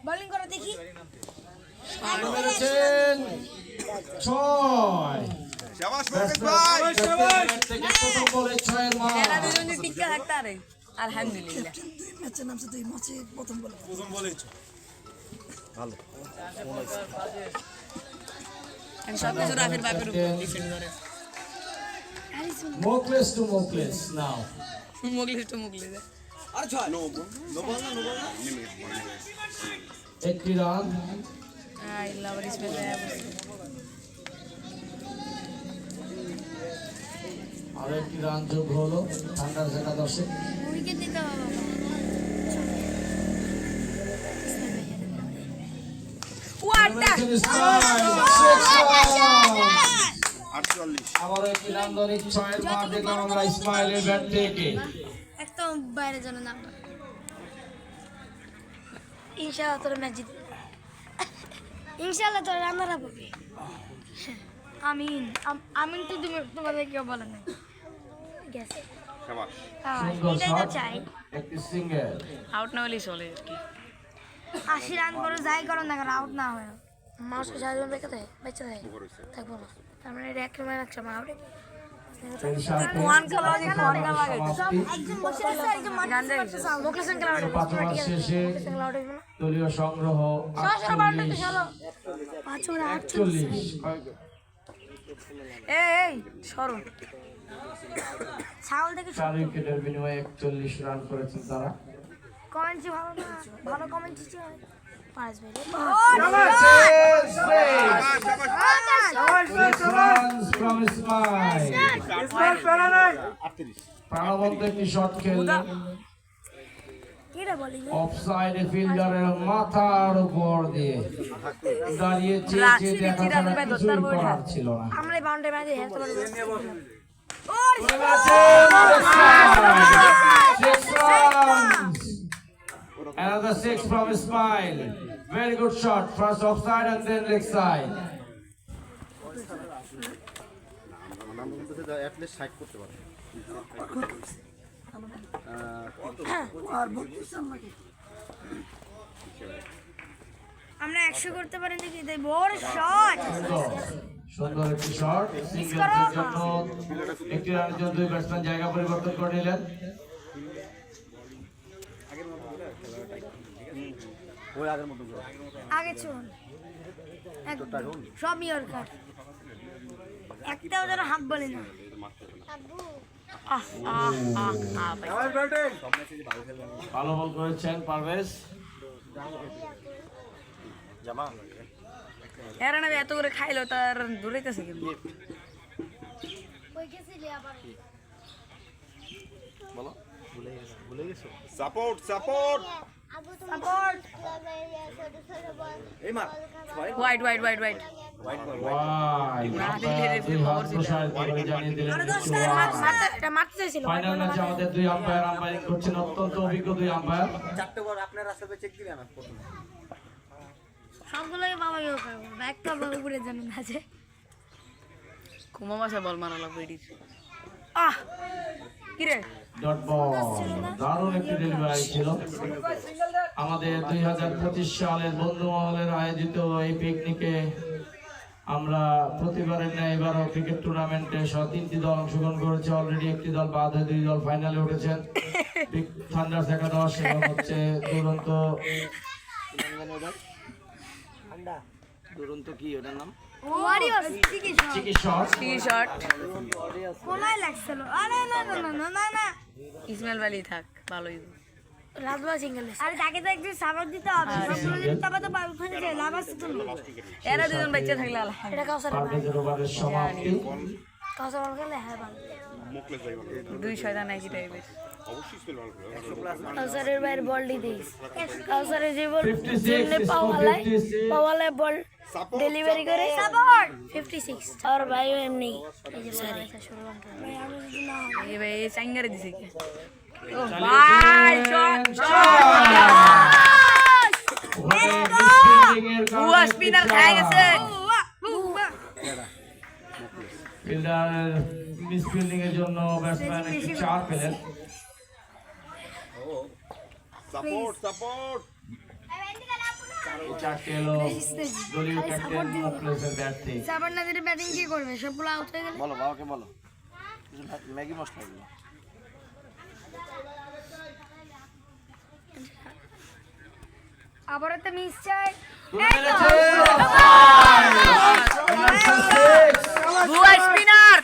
Bowling করো দেখি। আলহামদুলিল্লাহ সবকিছু রাফের বাপের উপর ডিপেন্ড করে। Mokles to Mokles now. মুগলিশ তো মুগলিশ। একটি রান। আর একটি রান যোগ হলো থান্ডার্স একাদশে। উইকেট দিতে হবে। আবার একটি নান্দনিক ছয়ের মার দেখলাম আমরা ইসমাইলের ব্যাট থেকে। একদম বাইরে যেন না। ইনশাআল্লাহ তোর ম্যাচ জিতবে। ইনশাআল্লাহ তোর রানার আপ হবে। আমিন আমিন তো তোমাদের কেউ বলে না। গেছে শাবাশ। এটাই তো চাই। একটি সিঙ্গেল। আউট না হলেই চলে আর কি। 80 রান করে যাই করো না কারণ আউট না হয়। মাউসকে সাহায্য বেঁকে দেয় বেঁচে দেয় থাকবো না। তার মানে এটা একটা ম্যাচ একটা আউট। কোয়ান খেলা যে কোয়ান খেলা একজন বসে আছে একজন মাঠে করতেছে মোকলেশন খেলা হবে। দলীয় সংগ্রহ 48। এই সরো ছাগল থেকে 4 উইকেটের বিনিময়ে 41 রান করেছেন তারা। কমেন্টস ভালো না ভালো কমেন্টস ছিল পাঁচ মিনিট প্রাণবন্ত একটি শট খেললেন অফসাইডে ফিল্ডারের মাথার উপর দিয়ে দাঁড়িয়ে চেয়েছে দেখা ছাড়া কিছুই করার ছিল না। আমরা বাউন্ডারি মাঝে হেলতে পারবো। Another 6 from Ismail. Very good shot. First offside and then leg side. আমরা 100 করতে পারি নাকি তাই বড় শট। সুন্দর একটি শট সিঙ্গেলের জন্য একটি রানের জন্য দুই ব্যাটসম্যান জায়গা পরিবর্তন করে নিলেন। আগে চল সব ইয়র্কার একটাও যেন হাফ বলে না। ভালো বল করেছেন পারভেজ। এরা না এত করে খাইলো তার দূরেইতেছে কিন্তু বলো ভুলে গেছো সাপোর্ট সাপোর্ট সাপোর্ট এই মার white white white white final ম্যাচে আমাদের দুই আম্পায়ার আম্পায়ারিং করছেন অত্যন্ত অভিজ্ঞ দুই আম্পায়ার। চারটে বল আপনার রাস্তায় চেক দিলেন না প্রথমে সবগুলোই বাবা ইয়ে করবো একটা বল উপরে জানেন আছে কুমা মাসে বল মারা লাগবে এটির কিরে ডট বল দারুণ একটি ডেলিভারি ছিল। আমাদের 2025 সালের বন্ধু মহলের আয়োজিত এই পিকনিকে আমরা প্রতিবারের ন্যায় এবারও ক্রিকেট টুর্নামেন্টে 3টি দল অংশগ্রহণ করেছে। অলরেডি একটি দল বাদ হয়ে 2 দল ফাইনালে উঠেছেন। থান্ডার্স একাদশ এবং হচ্ছে দুরন্ত কি ওটার নাম ওয়ারিয়র্স চিকি শট কোনায় লাগছিল। আরে না না না না না না ইসমাইল ভালি থাক ভালোই রাজবা সিঙ্গেল আরে তাকে তো একটু সাপোর্ট দিতে হবে। সবগুলো যদি তবে তো ওখানে যে লাভ আছে তো এরা দুজন বাচ্চা থাকলে আলহামদুলিল্লাহ এটা কাউসার পারভেজের ওভারের সমাপ্তি। কাউসার বল খেলে হ্যাঁ ভালো দুই শয়তান একই টাইপের কাউসারের বাইরে বল দিস কাউসারের যে বল 56 যেমনে পাওয়ালে বল ডেলিভারি করে সাপোর্ট 56 আর ভাই এমনি এই যে সরি ভাই আমি যদি না এই ভাই চাঙ্গারে দিছে কি ও ভাই বুয়া স্পিনার খায় গেছে ফিল্ডার মিসফিল্ডিং এর জন্য ব্যাটসম্যান একটি 4 পেলেন। প্লিজ সাপোর্ট এই চারটি হলো দলীয় ক্যাপ্টেন মুখলেসের ব্যাটটি। সাবার না দিলে ব্যাটিং কি করবে? সবগুলো আউট হয়ে গেলে বলো বাবাকে বলো ম্যাগি মশলা দিলো আবার একটা মিস চাই। ভুয়া স্পিনার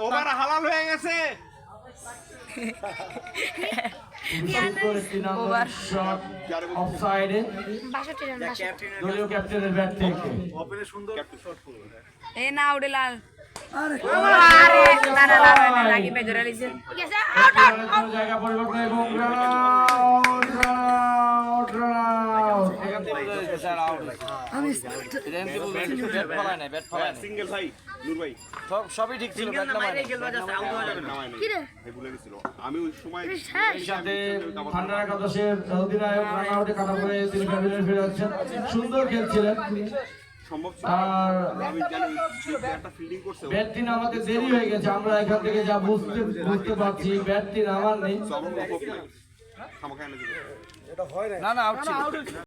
ওভার হালাল হয়ে গেছে সুন্দর একটি নাম্বার শট অফসাইডে 62 রান 62 দলীয় ক্যাপ্টেনের ব্যাট থেকে। ওপেনে সুন্দর শট করলো এ না উড়ে লাল আরে না না না লাগি বেজরা লিছে গেছে জায়গা পরিবর্তন এবং রান আউট। সিঙ্গেল ভাই নূর ভাই সবই ঠিক ছিল ব্যাট নামায় কি রে এই ভুলে গেছিল আমি ওই সময় হ্যাঁ এই সাথে ঠান্ডা একাদশের অধিনায়ক রান আউটে কাটা করে তিনি প্যাভিলিয়নে ফিরে যাচ্ছেন। সুন্দর খেলছিলেন সম্ভব ছিল আর আমি জানি একটা ফিল্ডিং করছে ব্যাটটি নামাতে দেরি হয়ে গেছে। আমরা এখান থেকে যা বুঝতে পারছি ব্যাটটি নামার নেই। সব খামাখা এনে দিল না না আউট ছিল